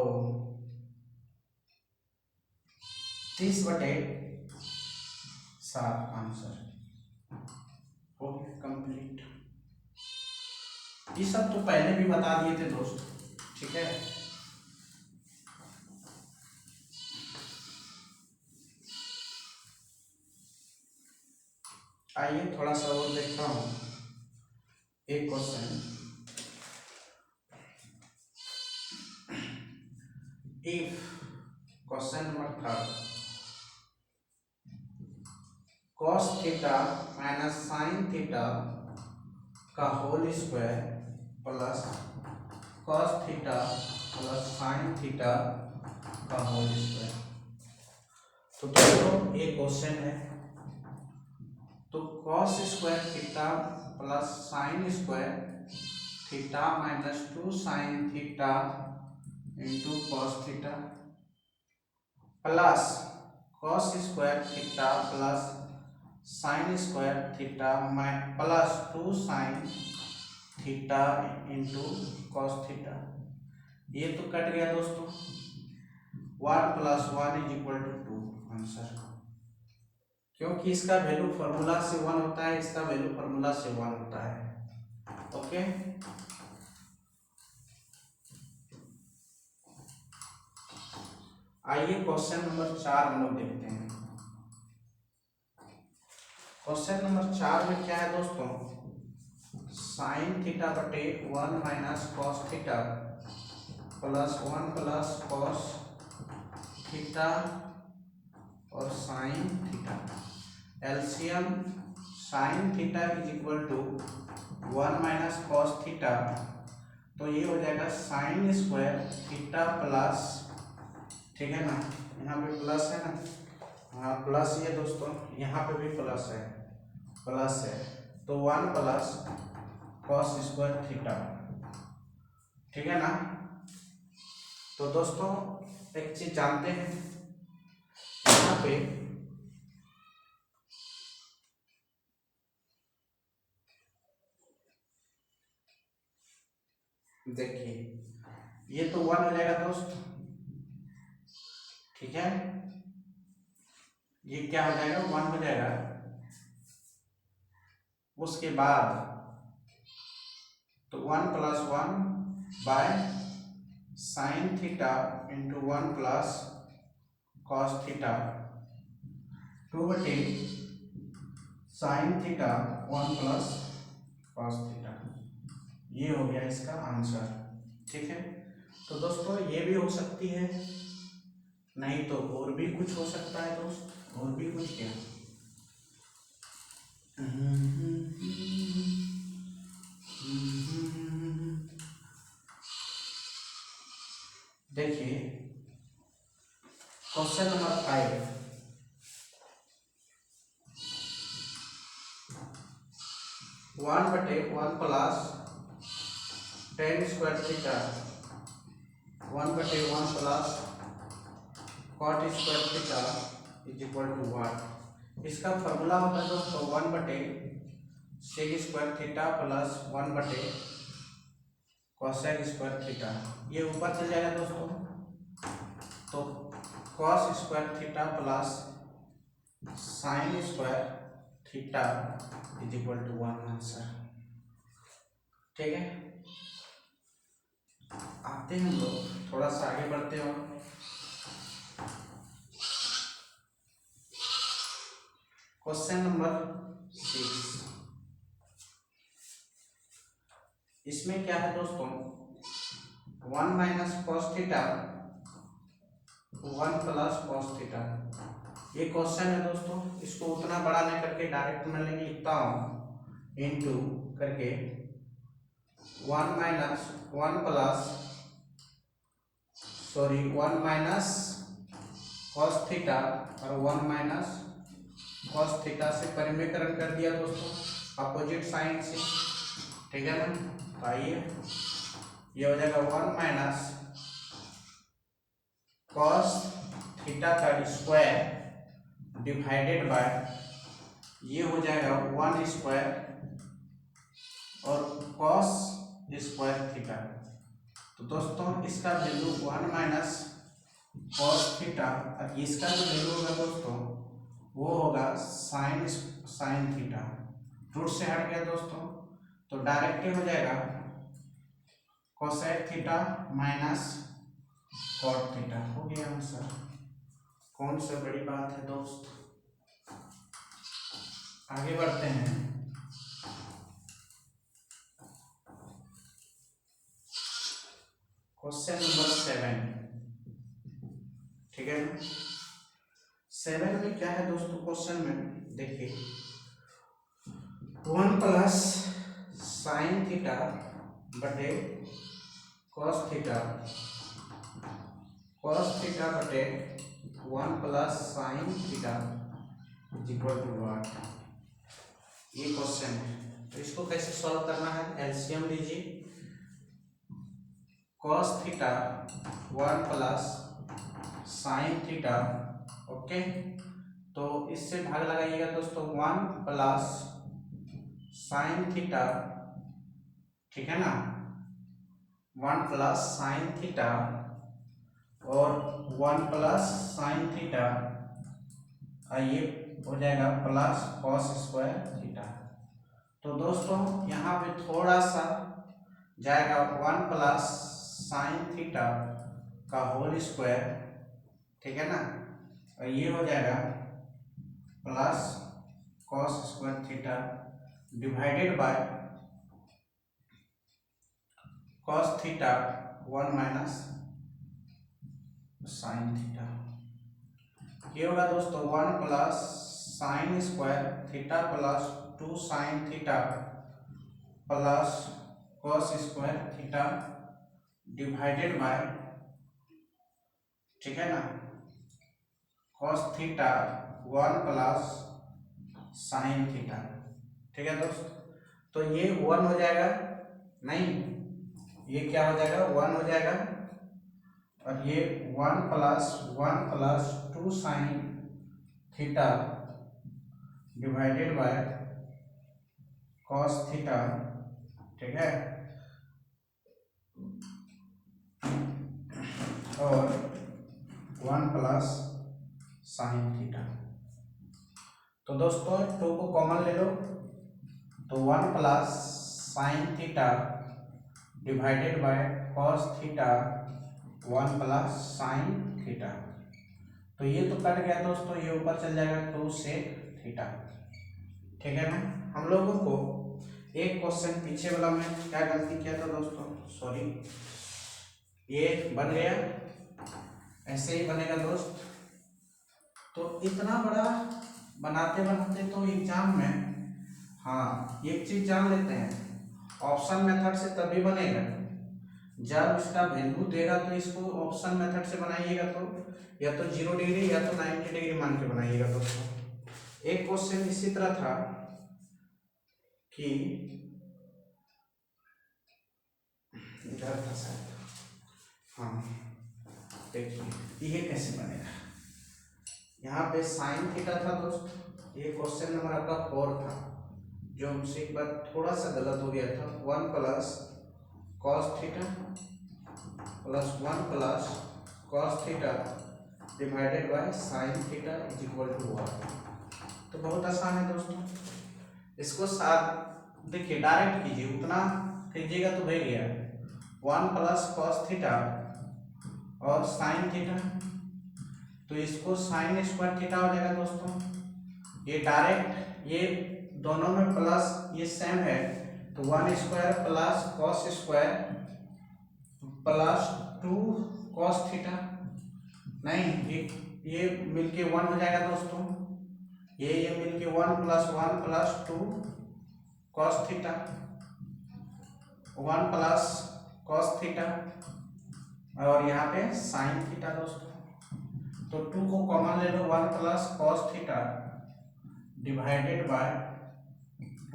30/7 आंसर हो गया कंप्लीट। ये सब तो पहले भी बता दिए थे दोस्त। ठीक है, आइए थोड़ा सा और देखता हूँ एक question. If question number 3, cos theta minus sine theta का whole square plus cos theta plus sine theta का होल स्क्वायर। तो दोस्तों एक क्वेश्चन है, तो cos square theta plus sine square theta minus 2 sine theta into cos theta plus cos square theta plus sine square theta plus 2 sine theta into cos theta. ये तो cut गया दोस्तों, 1 + 1 = 2 answer, क्योंकि इसका वैल्यू फॉर्मूला से 1 होता है, इसका वैल्यू फॉर्मूला से 1 होता है। ओके, आइए क्वेश्चन नंबर 4 हम लोग देखते हैं। क्वेश्चन नंबर 4 में क्या है दोस्तों? साइन थीटा बटे 1 minus cos theta plus 1 plus cos theta और sine theta. LCM sine theta = 1 minus cos theta, तो ये हो जाएगा साइन स्क्वायर थीटा प्लस, ठीक है ना, यहाँ पे प्लस है ना, हाँ प्लस ये दोस्तों, यहाँ पे भी प्लस है, प्लस है, तो 1 प्लस कॉस स्क्वायर थीटा। ठीक है ना। तो दोस्तों एक चीज जानते हैं, यहाँ पे देखिए ये तो 1 हो जाएगा दोस्त। ठीक है, ये क्या हो जाएगा? 1 हो जाएगा। उसके बाद तो 1 + 1 bye sine theta into 1 plus cos theta 2 बटे sine theta 1 plus cos theta. ये हो गया इसका आंसर। ठीक है, तो दोस्तों ये भी हो सकती है, नहीं तो और भी कुछ हो सकता है दोस्त, और भी कुछ क्या? देखिए question number 5, 1/1 plus tan square theta 1/1 plus cot square theta is equal to 1। इसका फॉर्मूला होता है दोस्तों 1/sec square theta plus 1/cosec square theta. ये ऊपर चल जाएगा दोस्तों, तो cos square theta plus sin square theta is equal to 1 answer. ठीक है, आते हैं हम लोग थोड़ा सा आगे बढ़ते हैं। क्वेश्चन नंबर 6, इसमें क्या है दोस्तों, 1 minus cos theta 1 plus cos theta. ये क्वेश्चन है दोस्तों, इसको उतना बड़ा नहीं करके डायरेक्ट मैं लिखता हूँ इनटू करके 1 माइनस कॉस थीटा और 1 माइनस कॉस थीटा से परिमेयकरण कर दिया दोस्तों अपोजिट साइन से। ठीक है ना, तो आइए ये हो जाएगा 1 माइनस कॉस थीटा का स्क्वायर डिवाइडेड बाय ये हो जाएगा 1 स्क्वायर और कॉस स्क्वायर थीटा। तो दोस्तों इसका वैल्यू 1 माइनस कॉस थीटा और इसका जो वैल्यू होगा दोस्तों वो होगा साइन थीटा। रूट से हट गया दोस्तों, तो डायरेक्ट हो जाएगा cosec theta minus cot theta. हो गया आंसर। कौन सा बड़ी बात है दोस्त, आगे बढ़ते हैं। क्वेश्चन नंबर 7, ठीक है ना। 7 में क्या है दोस्तों, क्वेश्चन में देखिए 1 प्लस साइन थीटा बटे कॉस थीटा बटे 1 plus sine theta is equal to 1। ये क्वेश्चन है, तो इसको कैसे सॉल्व करना है, एलसीएम लीजिए। Cos theta 1 plus sine theta, okay, तो इससे भाग लगाइएगा दोस्तों 1 प्लस साइन थीटा, ठीक है ना, 1 प्लस साइन थीटा और 1 प्लस साइन थीटा, ये हो जाएगा प्लस कॉस स्क्वायर थीटा। तो दोस्तों यहाँ पे थोड़ा सा जाएगा 1 प्लस साइन थीटा का होल स्क्वायर, ठीक है ना, और ये हो जाएगा plus cos square theta divided by cos theta 1 minus sine theta. ये होगा दोस्तों 1 plus sine square theta plus 2 sine theta plus cos square theta divided bye, ठीक है ना, cos theta 1 plus sine theta. ठीक है दोस्त, तो ये 1 हो जाएगा, नहीं ये क्या हो जाएगा 1 हो जाएगा, और ये 1 plus 2 sine theta divided by cos theta, ठीक है, और 1 प्लस साइन थीटा। तो दोस्तों 2 को कॉमन ले लो, तो 1 plus sine theta divided by cos theta 1 plus sine theta. तो ये तो कट गया दोस्तों, ये ऊपर चल जाएगा 2 सेक थीटा। ठीक है ना। हम लोगों को एक क्वेश्चन पीछे वाला में क्या गलती किया था दोस्तों, सॉरी, ये बन गया, ऐसे ही बनेगा दोस्त। तो इतना बड़ा बनाते बनाते तो एग्जाम में, हाँ एक चीज जान लेते हैं, ऑप्शन मेथड से तभी बनेगा जब इसका वैल्यू देगा, तो इसको ऑप्शन मेथड से बनाइएगा तो या तो 0 डिग्री या तो 90 डिग्री मान के बनाइएगा दोस्तों। एक क्वेश्चन इसी तरह था कि इधर था शायद, हाँ देखिए ये कैसे बनेगा। यहाँ पे साइन थीटा था दोस्त, ये क्वेश्चन नंबर आपका 4 था, जो हमसे एक बार थोड़ा सा गलत हो गया था। 1 plus cos theta plus 1 plus cos theta divided by sine theta is equal to 1। तो बहुत आसान है दोस्तों, इसको साथ देखिए डायरेक्ट कीजिए, उतना कीजिएगा तो हो गया 1 प्लस कॉस थीटा और साइन थीटा, तो इसको साइन स्क्वायर थीटा हो जाएगा दोस्तों। ये डायरेक्ट, ये दोनों में प्लस ये सेम है, तो 1 square plus cos square plus 2 cos theta, नहीं ये मिलके 1 हो जाएगा दोस्तों। ये मिलके 1 plus 2 cos theta, 1 plus cos theta और यहाँ पे साइन थीटा दोस्तों। तो 2 को कॉमन ले लो, 1 plus cos theta divided bye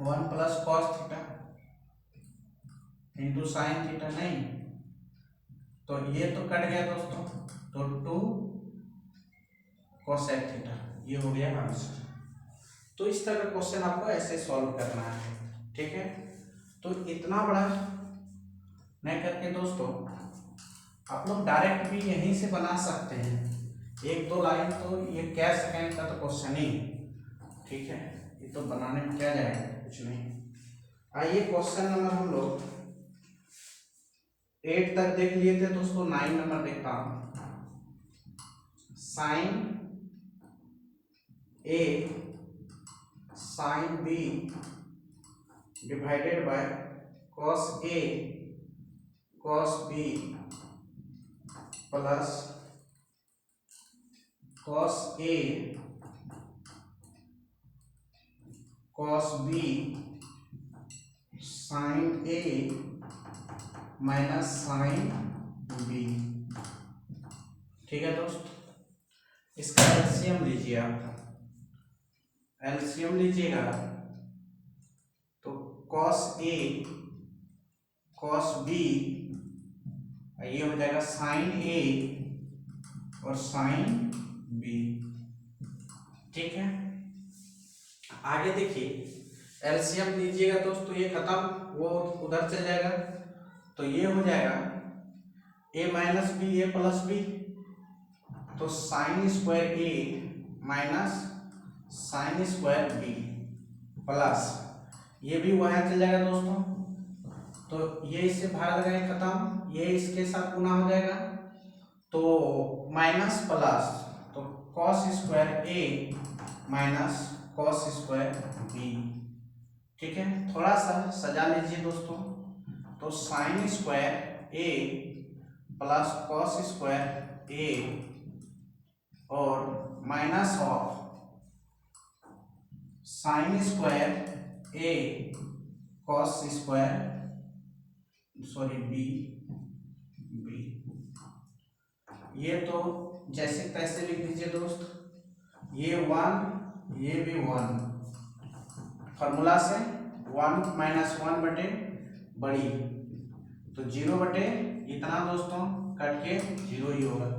1 plus cos theta into sine theta, नहीं तो ये तो कट गया दोस्तों, तो 2 कोसेक थीटा, ये हो गया आंसर। तो इस तरह का क्वेश्चन आपको ऐसे सॉल्व करना है, ठीक है। तो इतना बड़ा नहीं करके दोस्तों आप लोग डायरेक्ट भी यहीं से बना सकते हैं, 1-2 लाइन, तो ये क्या सेकेंड का तो क्वेश्चन ही, ठीक है, ये तो बनाने में क्या जाएगा, कुछ नहीं। आइए क्वेश्चन नंबर हम लोग 8 तक देख लिए थे दोस्तों, 9 नंबर देखता हूं। Sine A sine B divided by cos A cos B plus cos A cos B sine A minus sine B, ठीक है दोस्त। इसका एलसीएम लीजिए आप, एलसीएम लीजिएगा तो कॉस ए कॉस बी, ये हो जाएगा साइन ए और साइन बी, ठीक है। आगे देखिए एलसीएम लीजिएगा दोस्तों, ये खत्म, वो उधर चल जाएगा, तो ये हो जाएगा A minus B A plus B, तो sine square A minus sine square B plus ये भी वहां चल जाएगा दोस्तों, तो ये इससे भाग गए खत्म, ये इसके साथ गुना हो जाएगा, तो माइनस प्लस, तो cos square A minus cos square B, ठीक है। थोड़ा सा सजा लीजिए दोस्तों, तो sine square A plus cos square A और minus of sine square A cos square B, ये तो जैसे तैसे लिख दीजिए दोस्त, ये 1 ये भी 1, फॉर्मूला से 1 माइनस 1 बटे बड़ी, तो 0 बटे इतना दोस्तों कट के 0 ही होगा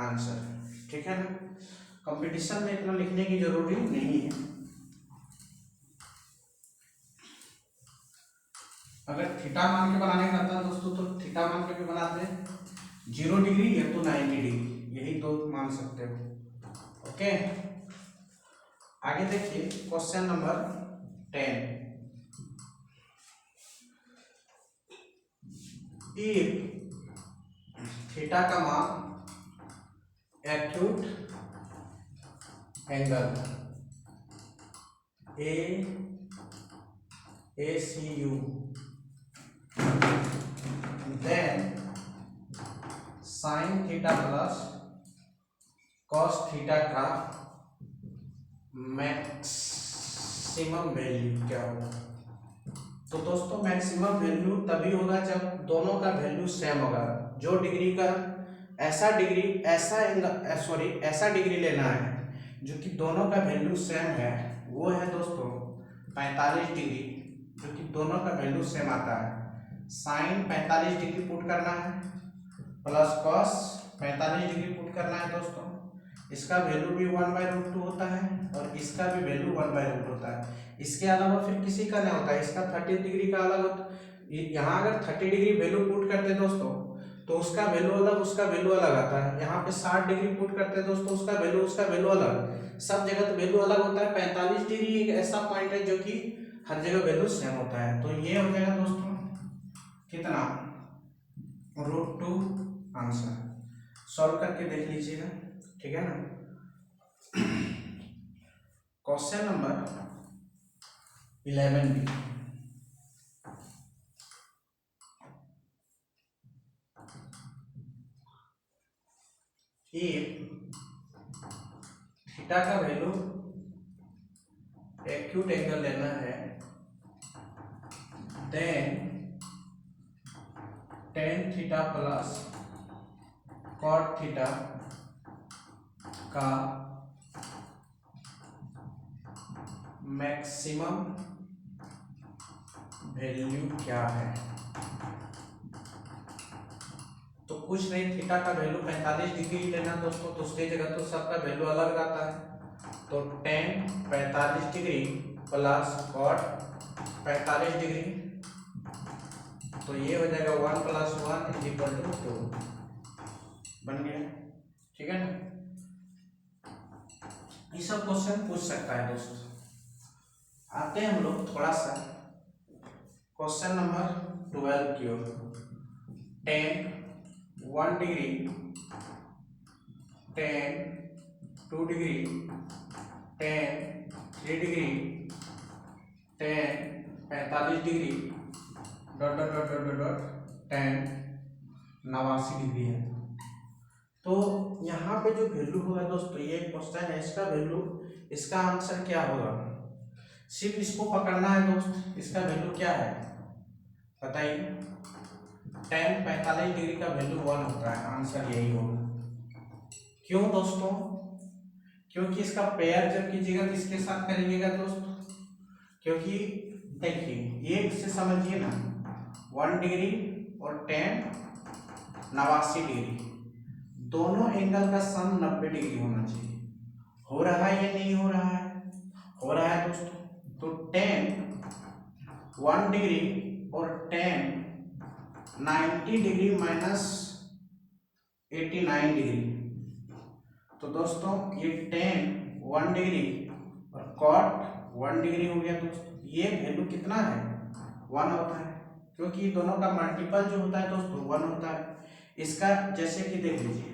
आंसर, ठीक है ना। कंपटीशन में इतना लिखने की जरूरी नहीं है, अगर थीटा मान के बनाने का रहता है दोस्तों तो थीटा मान के भी बनाते हैं, 0 डिग्री या तो 90 डिग्री, यही दो मान सकते हो, ओके। आगे देखिए क्वेश्चन नंबर 10, इफ थीटा का मान acute angle ACU then sine theta plus cos theta का मैक्सिमम वैल्यू क्या होगा। तो दोस्तों मैक्सिमम वैल्यू तभी होगा जब दोनों का वैल्यू सेम होगा, जो डिग्री का ऐसा डिग्री लेना है जो कि दोनों का वैल्यू सेम है, वो है दोस्तों 45 डिग्री, जो कि दोनों का वैल्यू सेम आता है। साइन 45 डिग्री पुट करना है प्लस कॉस 45 डिग्री पुट करना है दोस्तों। इसका वैल्यू भी 1/√2 होता है और इसका भी वैल्यू 1/√2 होता है। इसके अलावा फिर किसी का नहीं होता है, इसका 30 डिग्री का अलग होता है। यहाँ अगर 30 डिग्री वैल्यू पुट करते दोस्तों तो उसका वैल्यू अलग, उसका वैल्यू अलग आता है। यहाँ पे 60 डिग्री पुट करते हैं दोस्तों, उसका वैल्यू अलग। सब जगह तो वैल्यू अलग होता है। 45 डिग्री एक ऐसा पॉइंट है जो कि हर जगह वैल्यू सेम होता है। तो ये हो जाएगा दोस्तों कितना, √2 आंसर। सॉल्व करके देख लीजिएगा, ठीक है ना। क्वेश्चन नंबर 11 भी, थीटा का वैल्यू एक्यूट एंगल लेना है, then tan theta plus cot theta का मैक्सिमम वैल्यू क्या है। तो कुछ नहीं, थीटा का वैल्यू 45 डिग्री लेना दोस्तों, तो उसकी जगह तो सबका वैल्यू अलग रहता है। तो tan 45 degree plus cot 45 degree, तो ये हो जाएगा 1 + 1 = 2 बन गया, ठीक है ना। ये सब क्वेश्चन पूछ सकता है दोस्तों। आते हैं हम लोग थोड़ा सा क्वेश्चन नंबर 12 की ओर। tan 1 degree, tan 2 degree, tan 3 degree, tan 45 degree dot dot dot dot dot tan 89 degree है। तो यहाँ पे जो वैल्यू होगा दोस्तों, ये क्वेश्चन है, इसका वैल्यू, इसका आंसर क्या होगा। सिर्फ इसको पकड़ना है दोस्त, इसका वैल्यू क्या है बताइए। tan 45 डिग्री का वैल्यू 1 होता है, आंसर यही होगा। क्यों दोस्तों, क्योंकि इसका पेयर जब कीजिएगा तो इसके साथ करिएगा दोस्तों। क्योंकि देखिए एक से समझिए ना, 1 डिग्री और tan 89 डिग्री, दोनों एंगल का सम 90 डिग्री होना चाहिए। हो रहा है या नहीं हो रहा है, हो रहा है दोस्तों। तो tan 1 डिग्री और tan 90 डिग्री माइनस 89 डिग्री, तो दोस्तों ये tan 1 डिग्री और cot 1 डिग्री हो गया दोस्तों। ये वैल्यू कितना है, 1 होता है, क्योंकि दोनों का मल्टीपल जो होता है दोस्तों 1 होता है। इसका जैसे कि देख लीजिए,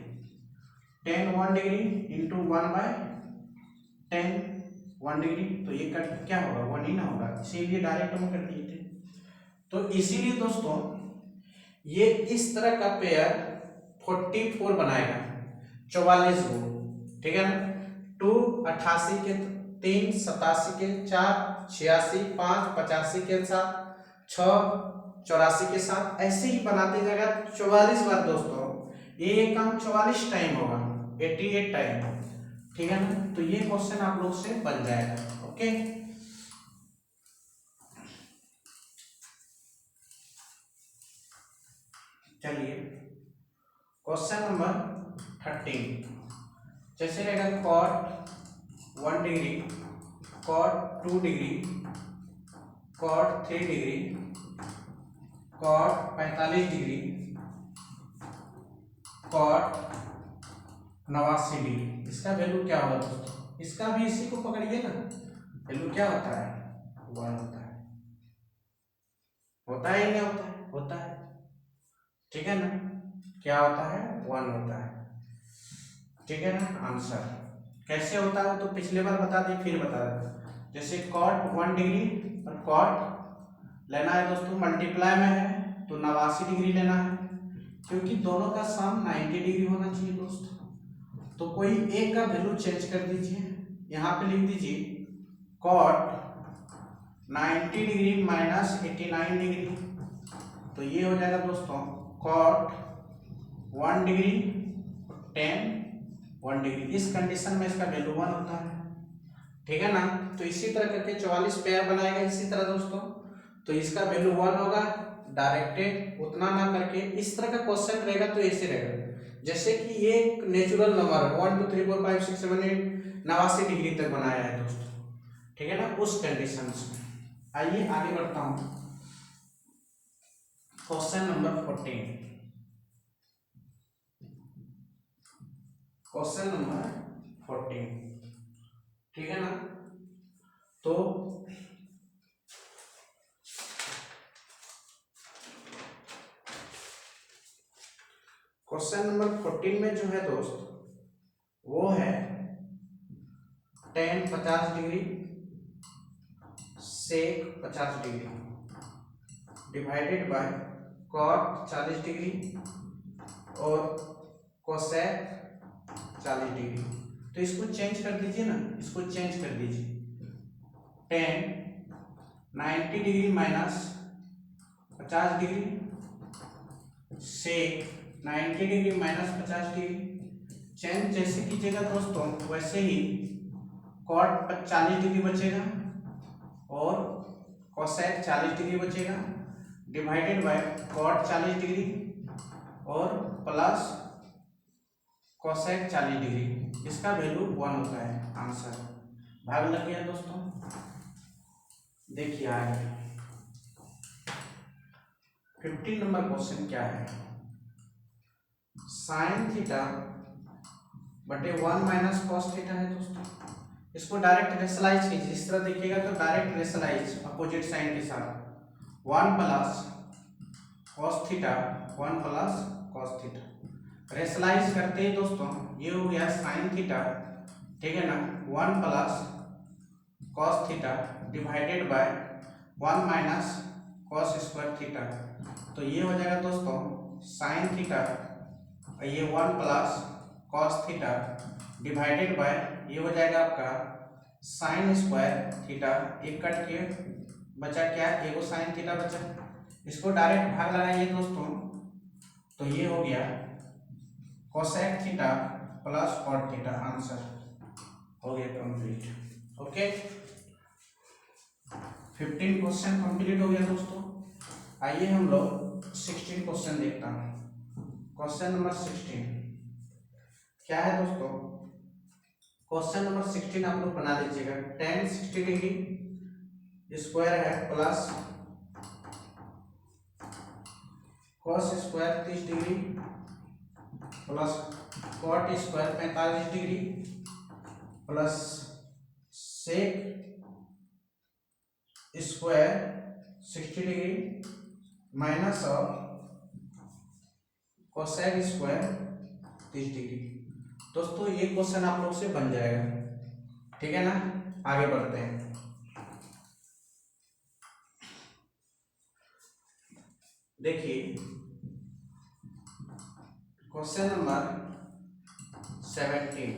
tan 1 degree into 1/tan 1 degree, तो ये कट क्या होगा, 1 ही ना होगा, इसीलिए डायरेक्ट हम कर दिए थे। तो इसीलिए दोस्तों ये इस तरह का पेयर 44 बनाएगा, 44 को, ठीक है ना। 2 88 के, 3 87 के, 4 86, 5 85 के साथ, 6 84 के साथ, ऐसे ही बनाते जाएगा 44 बार दोस्तों। ये काम 44 टाइम होगा, 88 टाइम, ठीक है ना। तो ये क्वेश्चन आप लोग से बन जाएगा, ओके। चलिए क्वेश्चन नंबर 13, जैसे रहेगा cot 1 degree, cot 2 degree, cot 3 degree, cot 45 degree, cot 89 degree. इसका वैल्यू क्या होगा दोस्तों, इसका भी इसी को पकड़िए ना, वैल्यू क्या होता है, 1 होता है। होता है या नहीं होता है, होता है, ठीक है ना। क्या होता है, 1 होता है, ठीक है ना। आंसर कैसे होता है तो पिछले बार बता दी, फिर बता देता। जैसे cot 1 डिग्री और cot लेना है दोस्तों, मल्टीप्लाई में है तो 89 डिग्री लेना है, क्योंकि दोनों का सम 90 डिग्री होना चाहिए दोस्तों। तो कोई एक का वैल्यू चेंज कर दीजिए, यहाँ पे लिख दीजिए cot 90 डिग्री माइनस 89 डिग्री, तो ये हो जाएगा दोस्तों cot 1 डिग्री tan 1 डिग्री। इस कंडीशन में इसका वैल्यू 1 होता है, ठीक है ना। तो इसी तरह करके 44 पेयर बनाएगा इसी तरह दोस्तों। तो इसका वैल्यू 1 होगा। डायरेक्टेड उतना ना करके इस तरह का क्वेश्चन रहेगा तो ऐसे रहेगा जैसे कि ये एक नेचुरल नंबर 1 2 3 4 5 6 7 8 89 डिग्री तक बनाया है दोस्तों, ठीक है ना, उस कंडीशन में। आइए आगे बढ़ता हूं। क्वेश्चन नंबर 14, क्वेश्चन नंबर 14, ठीक है ना। तो क्वेश्चन नंबर 14 में जो है दोस्त वो है tan 50 degree sec 50 degree divided by cot 40 degree और cosec 40 डिग्री। तो इसको चेंज कर दीजिए ना, इसको चेंज कर दीजिए। tan 90 degree minus 50 degree sec 90 degree minus 50 degree. Change जैसे कीजिएगा दोस्तों वैसे ही cot 40 डिग्री बचेगा और cosec 40 डिग्री बचेगा डिवाइडेड बाय cot 40 डिग्री और प्लस cosec 40 डिग्री। इसका वैल्यू 1 होता है आंसर। भाग लग गया दोस्तों। देखिए आगे 15 नंबर क्वेश्चन क्या है। साइन थीटा बटे 1 माइनस कॉस थीटा है दोस्तों। इसको डायरेक्ट रेशनलाइज कीजिए, इस तरह देखिएगा तो डायरेक्ट रेशनलाइज अपोजिट साइन के साथ 1 plus cos theta 1 plus cos theta. Rationalize करते ही दोस्तों ये हो गया साइन थीटा, ठीक है ना, 1 plus cos theta divided bye 1 minus cos square theta. तो ये हो जाएगा दोस्तों साइन थीटा, ये 1 plus cos theta divided bye ये हो जाएगा आपका साइन स्क्वायर थीटा। एक कट के बचा क्या, एगो साइन थीटा बचा। इसको डायरेक्ट भाग लगाइए दोस्तों तो ये हो गया cosec theta plus cot theta. Answer हो गया कंप्लीट। ओके 15 क्वेश्चन कंप्लीट हो गया दोस्तों। आइए हम लोग 16 क्वेश्चन देखता हूं। क्वेश्चन नंबर 16 क्या है दोस्तों। क्वेश्चन नंबर 16 आप लोग बना लीजिएगा। tan 60 डिग्री स्क्वायर है plus cos square 30 degree plus cot square 45 degree plus sec square 60 degree minus of cosec square 30 degree. दोस्तों ये क्वेश्चन आप लोग से बन जाएगा, ठीक है ना। आगे बढ़ते हैं। देखिए क्वेश्चन नंबर 17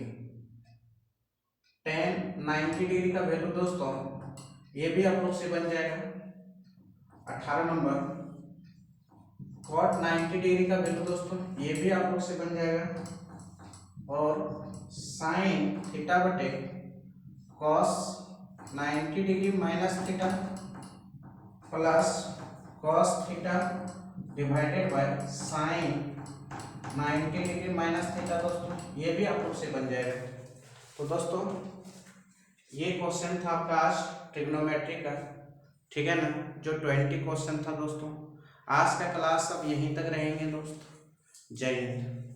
tan 90 डिग्री का वैल्यू दोस्तों ये भी आप लोग से बन जाएगा। 18 नंबर cot 90 डिग्री का वैल्यू दोस्तों ये भी आप लोग से बन जाएगा। और साइन थीटा बटे cos 90 degree minus theta plus cos theta divided by sign 90 degree minus theta दोस्तों ये भी आप लोग से बन जाएगा। तो दोस्तों ये क्वेश्चन था आपका आज ट्रिग्नोमेट्री का, ठीक है ना, जो 20 क्वेश्चन था दोस्तों। आज का क्लास अब यहीं तक रहेंगे दोस्तों। जय हिंद।